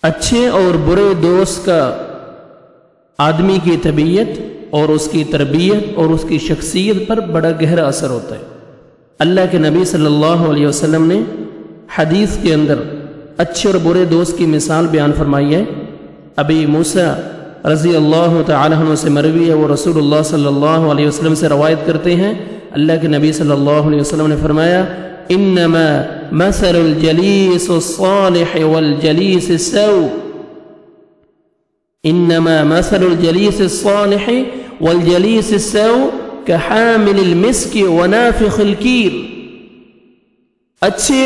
اچھے اور برے دوست کا آدمی کی طبیعت اور اس کی تربیت اور اس کی شخصیت پر بڑا گہرا اثر ہوتا ہے۔ اللہ کے نبی صلی اللہ علیہ وسلم نے حدیث کے اندر اچھے اور برے دوست کی مثال بیان فرمائی ہے۔ ابی موسیٰ رضی اللہ تعالیٰ عنہ سے مروی ہے، وہ رسول اللہ صلی اللہ علیہ وسلم سے روایت کرتے ہیں، اللہ کے نبی صلی اللہ علیہ وسلم نے فرمایا انما مثل الجلیس الصالح والجلیس السوء انما مثل الجلیس الصالح والجلیس السوء كحامل المسك ونافخ الكير۔ اچھے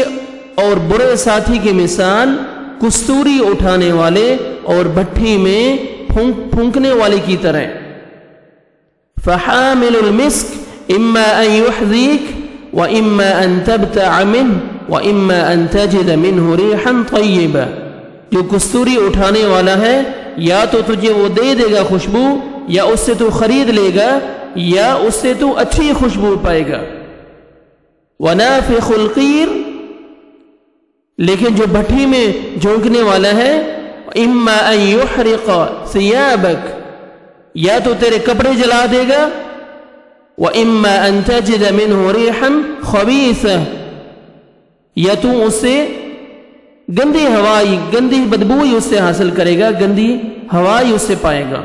اور برے ساتھی کی مثال کستوری اٹھانے والے اور بھٹی میں پھونکنے والے کی طرح۔ فحامل المسك اما ان يحذيك واما ان تبتع منه واما ان تجد منه ريحا طيبا۔ جو کستوری اٹھانے والا ہے یا تو تجھے وہ دے دے گا خوشبو، یا اس سے تو خرید لے گا، یا اس سے تو اچھی خوشبو پائے گا۔ ونافخ القیر، لیکن جو بھٹی میں جھونکنے والا ہے اما ان يحرق ثيابك، یا تو تیرے کپڑے جلا دے گا، واما ان تجد منه ريحا خبيثا، یا تو اس سے گندی ہوائی گندی بدبوئی اس سے حاصل کرے گا، گندی ہوائی اس سے پائے گا۔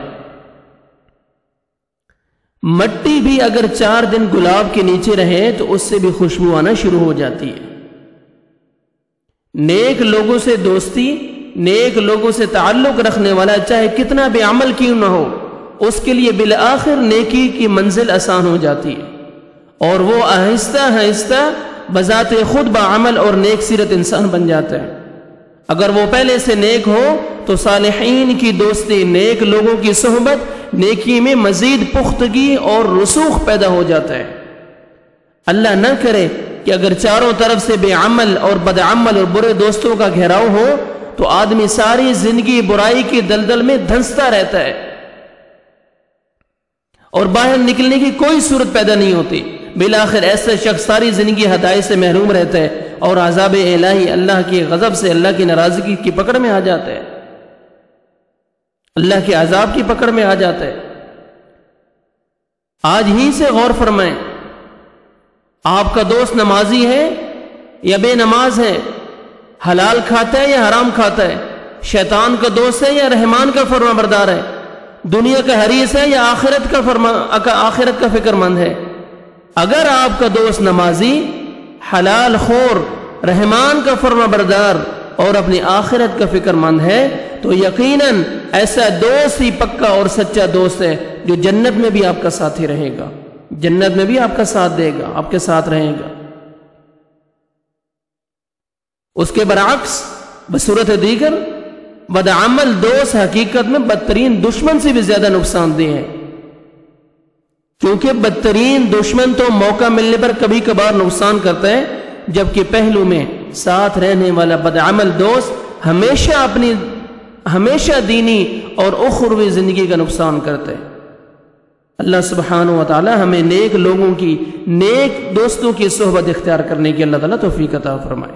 مٹی بھی اگر 4 دن گلاب کے نیچے رہے تو اس سے بھی خوشبو آنا شروع ہو جاتی ہے۔ نیک لوگوں سے دوستی، نیک لوگوں سے تعلق رکھنے والا چاہے کتنا بھی عمل کیوں نہ ہو، اس کے لیے بالآخر نیکی کی منزل آسان ہو جاتی ہے، اور وہ آہستہ آہستہ بذات خود بعمل اور نیک سیرت انسان بن جاتا ہے۔ اگر وہ پہلے سے نیک ہو تو صالحین کی دوستی، نیک لوگوں کی صحبت نیکی میں مزید پختگی اور رسوخ پیدا ہو جاتا ہے۔ اللہ نہ کرے کہ اگر چاروں طرف سے بے عمل اور بد عمل اور برے دوستوں کا گھیراؤ ہو تو آدمی ساری زندگی برائی کی دلدل میں دھنستا رہتا ہے اور باہر نکلنے کی کوئی صورت پیدا نہیں ہوتی۔ بالآخر ایسا شخص ساری زندگی ہدایت سے محروم رہتا ہے اور عذاب الہی، اللہ کی غضب سے، اللہ کی ناراضگی کی پکڑ میں آ جاتا ہے، اللہ کے عذاب کی پکڑ میں آ جاتا ہے۔ آج ہی سے غور فرمائیں، آپ کا دوست نمازی ہے یا بے نماز ہے، حلال کھاتا ہے یا حرام کھاتا ہے، شیطان کا دوست ہے یا رحمان کا فرما بردار ہے، دنیا کا حریص ہے یا آخرت کا فکر مند ہے۔ اگر آپ کا دوست نمازی، حلال خور، رحمان کا فرما بردار اور اپنی آخرت کا فکر مند ہے تو یقیناً ایسا دوست ہی پکا اور سچا دوست ہے جو جنت میں بھی آپ کا ساتھی رہے گا، جنت میں بھی آپ کا ساتھ دے گا، آپ کے ساتھ رہے گا۔ اس کے برعکس بصورت دیگر بدعمل دوست حقیقت میں بدترین دشمن سے بھی زیادہ نقصان دہ ہے، کیونکہ بدترین دشمن تو موقع ملنے پر کبھی کبھار نقصان کرتا ہے، جبکہ پہلو میں ساتھ رہنے والا بدعمل دوست ہمیشہ دینی اور اخروی زندگی کا نقصان کرتا ہے۔ اللہ سبحانہ و تعالی ہمیں نیک لوگوں کی، نیک دوستوں کی صحبت اختیار کرنے کی اللہ تعالیٰ توفیق عطا فرمائے۔